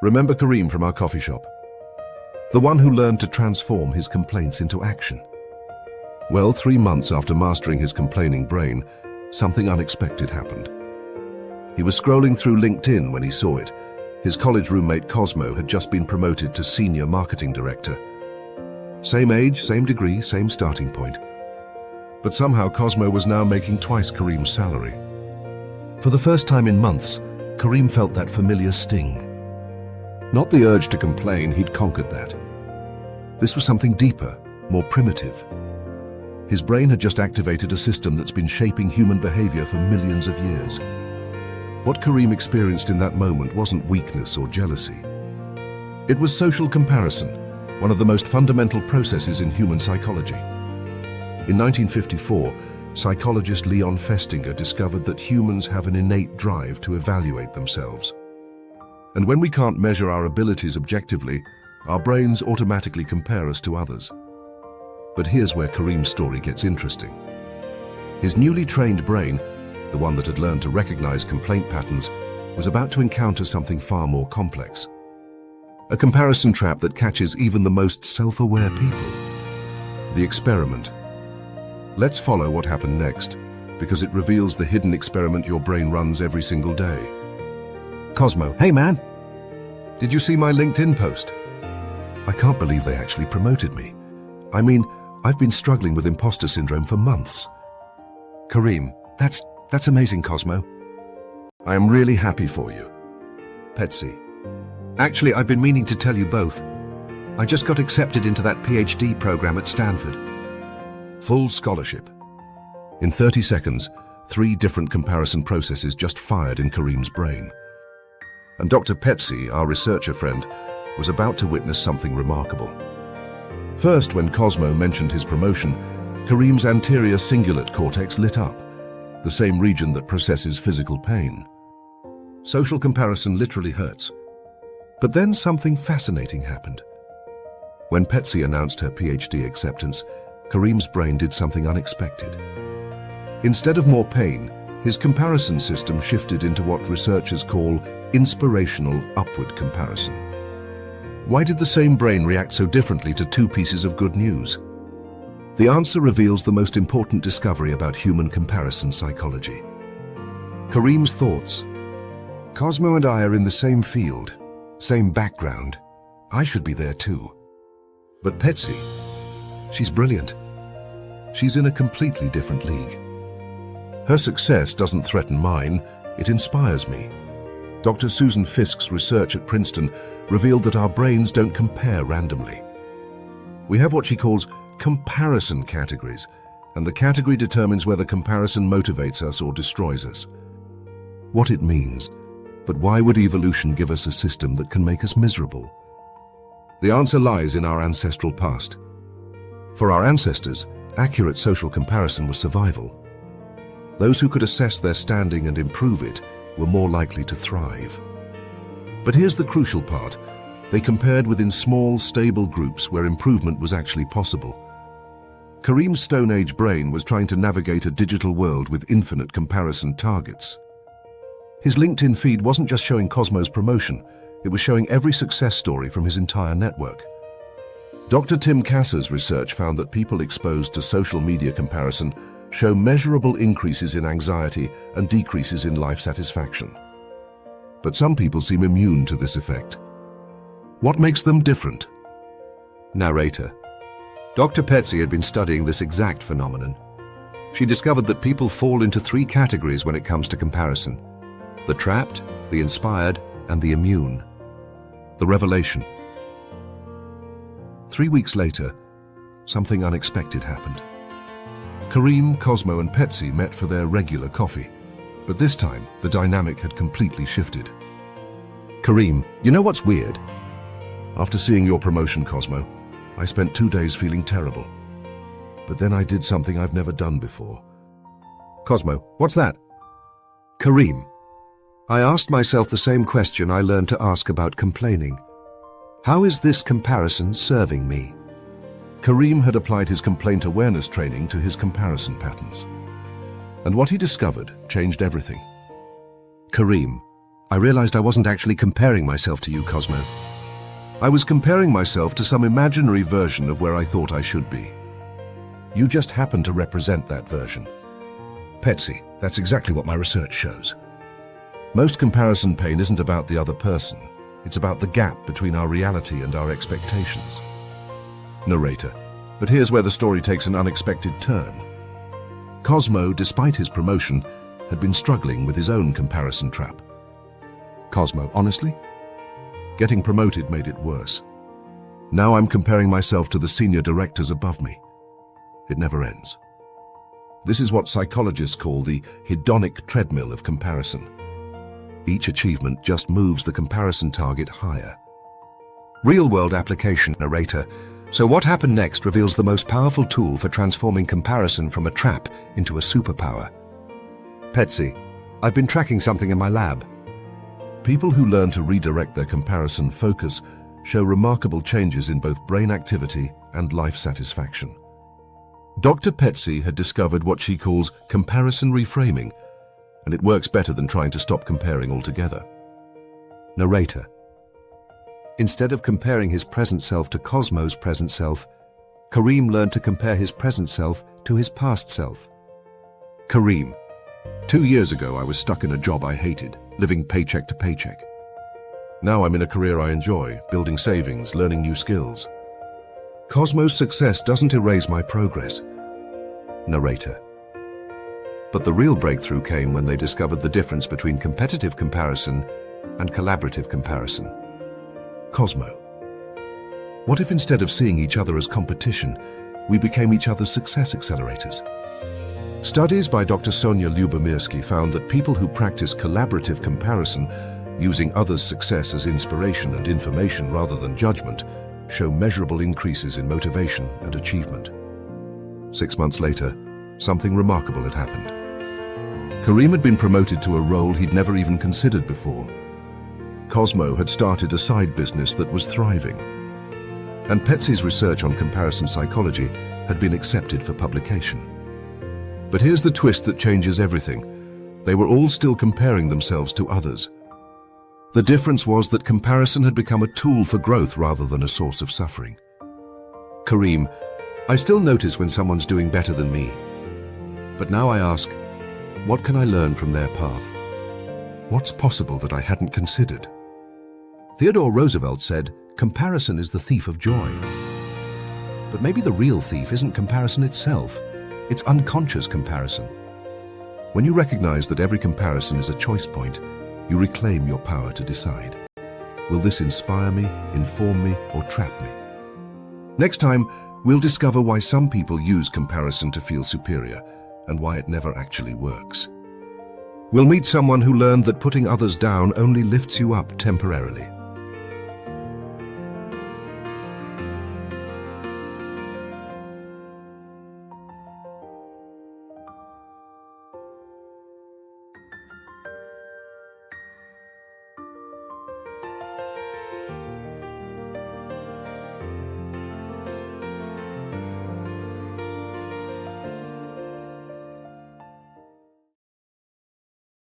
Remember Kareem from our coffee shop? The one who learned to transform his complaints into action. Well, 3 months after mastering his complaining brain, something unexpected happened. He was scrolling through LinkedIn when he saw it. His college roommate Cosmo had just been promoted to senior marketing director. Same age, same degree, same starting point. But somehow Cosmo was now making twice Kareem's salary. For the first time in months, Kareem felt that familiar sting. Not the urge to complain, he'd conquered that. This was something deeper, more primitive. His brain had just activated a system that's been shaping human behavior for millions of years. What Kareem experienced in that moment wasn't weakness or jealousy. It was social comparison, one of the most fundamental processes in human psychology. In 1954, psychologist Leon Festinger discovered that humans have an innate drive to evaluate themselves. And when we can't measure our abilities objectively, our brains automatically compare us to others. But here's where Kareem's story gets interesting. His newly trained brain, the one that had learned to recognize complaint patterns, was about to encounter something far more complex. A comparison trap that catches even the most self-aware people. The experiment. Let's follow what happened next, because it reveals the hidden experiment your brain runs every single day. Cosmo, hey man! Did you see my LinkedIn post? I can't believe they actually promoted me. I mean, I've been struggling with imposter syndrome for months. Kareem, that's amazing, Cosmo. I am really happy for you. Petsi. Actually, I've been meaning to tell you both. I just got accepted into that PhD program at Stanford. Full scholarship. In 30 seconds, 3 different comparison processes just fired in Kareem's brain. And Dr. Petsi, our researcher friend, was about to witness something remarkable. First, when Cosmo mentioned his promotion, Kareem's anterior cingulate cortex lit up, the same region that processes physical pain. Social comparison literally hurts. But then something fascinating happened. When Petsi announced her PhD acceptance, Kareem's brain did something unexpected. Instead of more pain, his comparison system shifted into what researchers call inspirational upward comparison. Why did the same brain react so differently to 2 pieces of good news? The answer reveals the most important discovery about human comparison psychology. Kareem's thoughts. Cosmo and I are in the same field, same background. I should be there too. But Petsi, she's brilliant. She's in a completely different league. Her success doesn't threaten mine, it inspires me. Dr. Susan Fisk's research at Princeton revealed that our brains don't compare randomly. We have what she calls comparison categories, and the category determines whether comparison motivates us or destroys us. What it means, but why would evolution give us a system that can make us miserable? The answer lies in our ancestral past. For our ancestors, accurate social comparison was survival. Those who could assess their standing and improve it were more likely to thrive. But here's the crucial part. They compared within small, stable groups where improvement was actually possible. Kareem's Stone Age brain was trying to navigate a digital world with infinite comparison targets. His LinkedIn feed wasn't just showing Cosmo's promotion, it was showing every success story from his entire network. Dr. Tim Kasser's research found that people exposed to social media comparison show measurable increases in anxiety and decreases in life satisfaction. But some people seem immune to this effect. What makes them different? Narrator. Dr. Petsi had been studying this exact phenomenon. She discovered that people fall into 3 categories when it comes to comparison: the trapped, the inspired, and the immune. The revelation. 3 weeks later, something unexpected happened. Kareem, Cosmo, and Petsi met for their regular coffee, but this time the dynamic had completely shifted. Kareem, you know what's weird? After seeing your promotion, Cosmo, I spent 2 days feeling terrible. But then I did something I've never done before. Cosmo, what's that? Kareem, I asked myself the same question I learned to ask about complaining. How is this comparison serving me? Kareem had applied his complaint awareness training to his comparison patterns. And what he discovered changed everything. Kareem, I realized I wasn't actually comparing myself to you, Cosmo. I was comparing myself to some imaginary version of where I thought I should be. You just happen to represent that version. Petsi, that's exactly what my research shows. Most comparison pain isn't about the other person. It's about the gap between our reality and our expectations. Narrator, but here's where the story takes an unexpected turn. Cosmo, despite his promotion, had been struggling with his own comparison trap. Cosmo, honestly? Getting promoted made it worse. Now I'm comparing myself to the senior directors above me. It never ends. This is what psychologists call the hedonic treadmill of comparison. Each achievement just moves the comparison target higher. Real-world application, narrator. So what happened next reveals the most powerful tool for transforming comparison from a trap into a superpower. Petsi, I've been tracking something in my lab. People who learn to redirect their comparison focus show remarkable changes in both brain activity and life satisfaction. Dr. Petsi had discovered what she calls comparison reframing, and it works better than trying to stop comparing altogether. Narrator. Instead of comparing his present self to Cosmo's present self, Kareem learned to compare his present self to his past self. Kareem. 2 years ago, I was stuck in a job I hated, living paycheck to paycheck. Now I'm in a career I enjoy, building savings, learning new skills. Cosmo's success doesn't erase my progress. Narrator. But the real breakthrough came when they discovered the difference between competitive comparison and collaborative comparison. Cosmo. What if instead of seeing each other as competition, we became each other's success accelerators? Studies by Dr. Sonia Lyubomirsky found that people who practice collaborative comparison, using others' success as inspiration and information rather than judgment, show measurable increases in motivation and achievement. 6 months later, something remarkable had happened. Kareem had been promoted to a role he'd never even considered before. Cosmo had started a side business that was thriving. And Petsi's research on comparison psychology had been accepted for publication. But here's the twist that changes everything. They were all still comparing themselves to others. The difference was that comparison had become a tool for growth rather than a source of suffering. Kareem, I still notice when someone's doing better than me. But now I ask, what can I learn from their path? What's possible that I hadn't considered? Theodore Roosevelt said, comparison is the thief of joy. But maybe the real thief isn't comparison itself. It's unconscious comparison. When you recognize that every comparison is a choice point, you reclaim your power to decide. Will this inspire me, inform me, or trap me? Next time, we'll discover why some people use comparison to feel superior and why it never actually works. We'll meet someone who learned that putting others down only lifts you up temporarily.